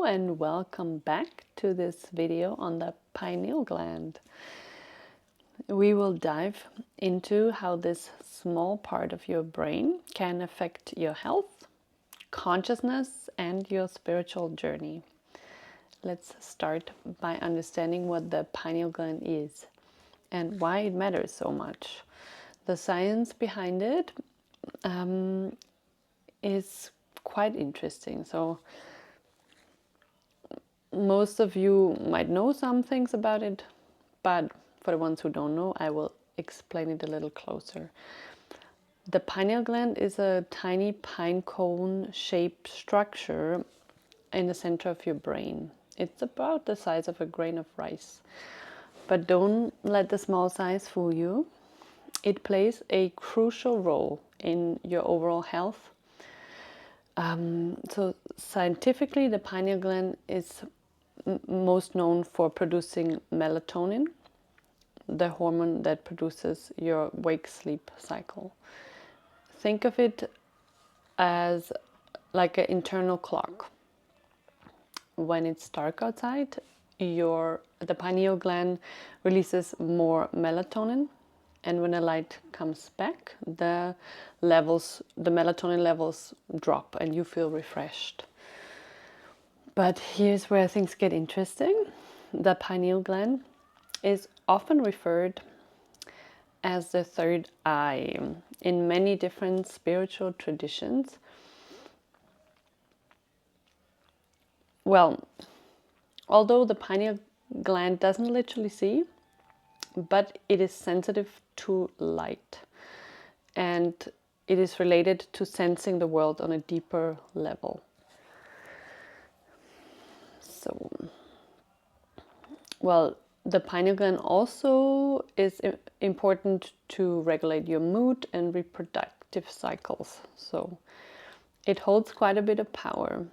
and welcome back to this video on the pineal gland. We will dive into how this small part of your brain can affect your health, consciousness, and your spiritual journey. Let's start by understanding what the pineal gland is and why it matters so much. The science behind it is quite interesting. So most of you might know some things about it, but for the ones who don't know, I will explain it a little closer. The pineal gland is a tiny pine cone shaped structure in the center of your brain. It's about the size of a grain of rice. But don't let the small size fool you. It plays a crucial role in your overall health. So scientifically, the pineal gland is most known for producing melatonin, the hormone that produces your wake-sleep cycle. Think of it as like an internal clock. When it's dark outside, the pineal gland releases more melatonin, and when the light comes back, the melatonin levels drop and you feel refreshed. But here's where things get interesting. The pineal gland is often referred as the third eye in many different spiritual traditions. Well, although the pineal gland doesn't literally see, but it is sensitive to light, and it is related to sensing the world on a deeper level. So, well, the pineal gland also is important to regulate your mood and reproductive cycles. So it holds quite a bit of power.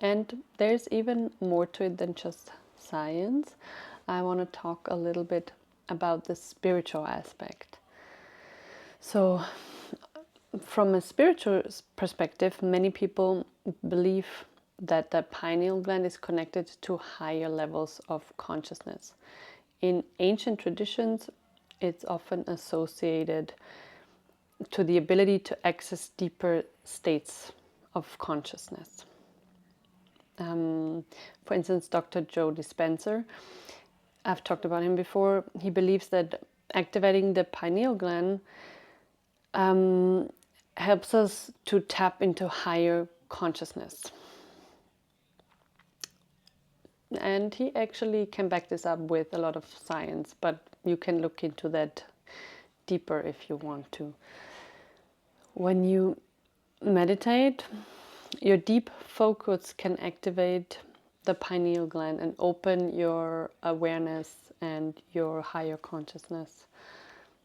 And there's even more to it than just science. I want to talk a little bit about the spiritual aspect. So from a spiritual perspective, many people believe that the pineal gland is connected to higher levels of consciousness. In ancient traditions, it's often associated to the ability to access deeper states of consciousness. For instance, Dr. Joe Dispenza, I've talked about him before, he believes that activating the pineal gland helps us to tap into higher consciousness. And he actually can back this up with a lot of science, but you can look into that deeper if you want to. When you meditate, your deep focus can activate the pineal gland and open your awareness and your higher consciousness.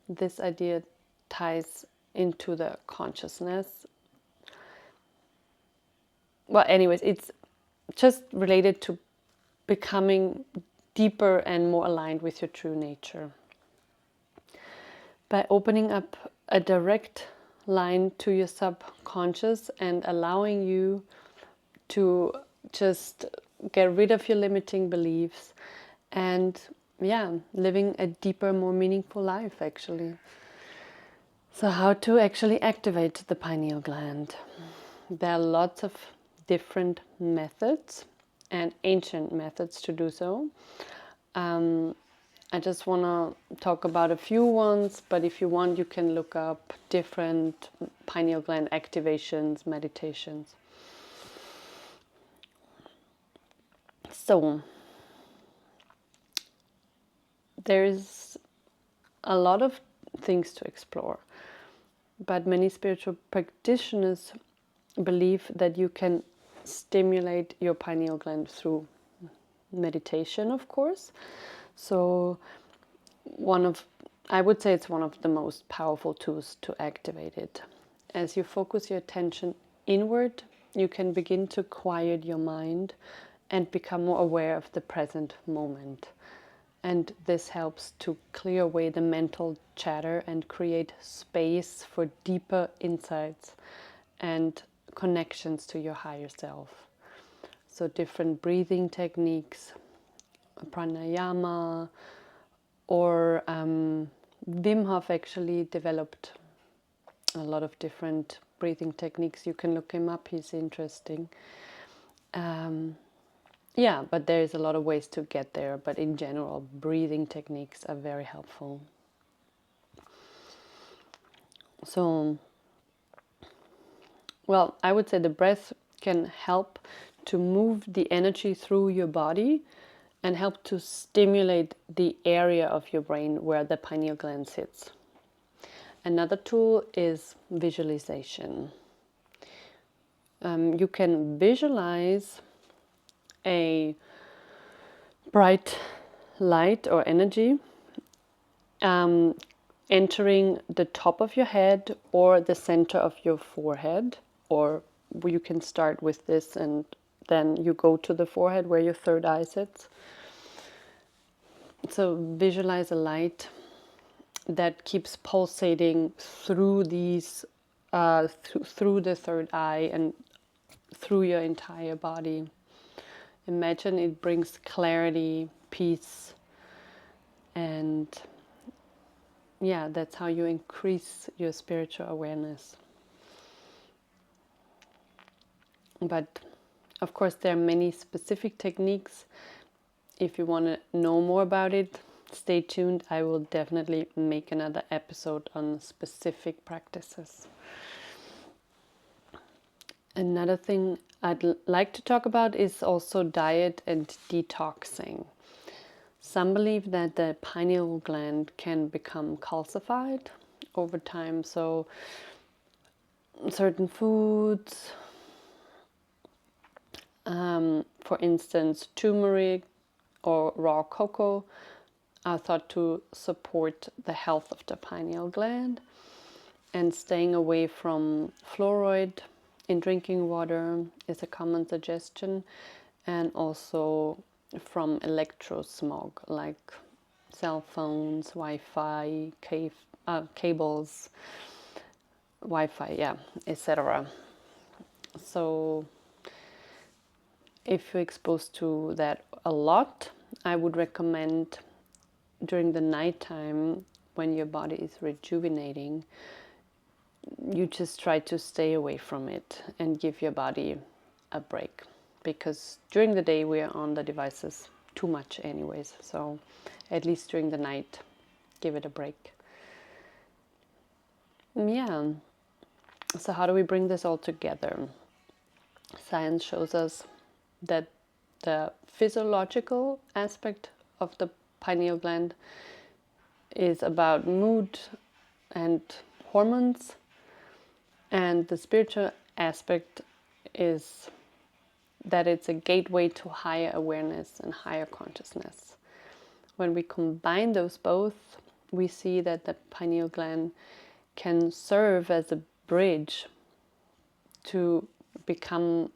This idea ties into the consciousness. Well, anyways, it's just related to becoming deeper and more aligned with your true nature. By opening up a direct line to your subconscious and allowing you to just get rid of your limiting beliefs and living a deeper, more meaningful life actually. So how to actually activate the pineal gland? There are lots of different methods and ancient methods to do so. I just want to talk about a few ones, but if you want, you can look up different pineal gland activations, meditations. So, there's a lot of things to explore, but many spiritual practitioners believe that you can stimulate your pineal gland through meditation, of course. So I would say it's one of the most powerful tools to activate it. As you focus your attention inward, you can begin to quiet your mind and become more aware of the present moment. And this helps to clear away the mental chatter and create space for deeper insights and connections to your higher self. So different breathing techniques, pranayama, or Wim Hof actually developed a lot of different breathing techniques. You can look him up, he's interesting. Yeah, but there's a lot of ways to get there, but in general, breathing techniques are very helpful. So, well, I would say the breath can help to move the energy through your body and help to stimulate the area of your brain where the pineal gland sits. Another tool is visualization. You can visualize a bright light or energy entering the top of your head or the center of your forehead, or you can start with this and then you go to the forehead where your third eye sits. So visualize a light that keeps pulsating through these, through the third eye and through your entire body. Imagine it brings clarity, peace, and yeah, that's how you increase your spiritual awareness. But of course, there are many specific techniques. If you want to know more about it, stay tuned. I will definitely make another episode on specific practices. Another thing I'd like to talk about is also diet and detoxing. Some believe that the pineal gland can become calcified over time, so certain foods, for instance, turmeric or raw cocoa, are thought to support the health of the pineal gland, and staying away from fluoride in drinking water is a common suggestion, and also from electrosmog like cell phones, Wi-Fi, cables, Wi-Fi, yeah, etc. So if you're exposed to that a lot, I would recommend during the nighttime when your body is rejuvenating, you just try to stay away from it and give your body a break, because during the day we are on the devices too much anyways, so at least during the night give it a break. Yeah, so how do we bring this all together? Science shows us that the physiological aspect of the pineal gland is about mood and hormones, and the spiritual aspect is that it's a gateway to higher awareness and higher consciousness. When we combine those both, we see that the pineal gland can serve as a bridge to become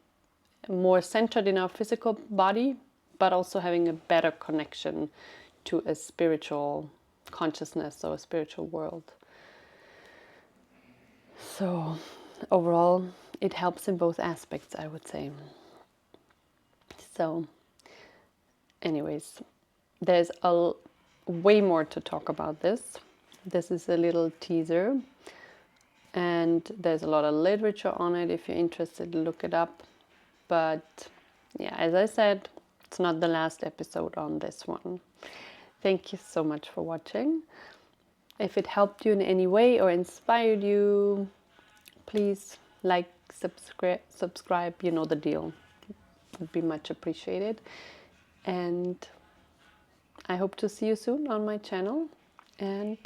more centered in our physical body, but also having a better connection to a spiritual consciousness or a spiritual world. So overall, it helps in both aspects, I would say. So anyways, there's way more to talk about this. This is a little teaser, and there's a lot of literature on it. If you're interested, look it up. But yeah, as I said, it's not the last episode on this one. Thank you so much for watching. If it helped you in any way or inspired you, please like, subscribe, you know the deal. It would be much appreciated. And I hope to see you soon on my channel. And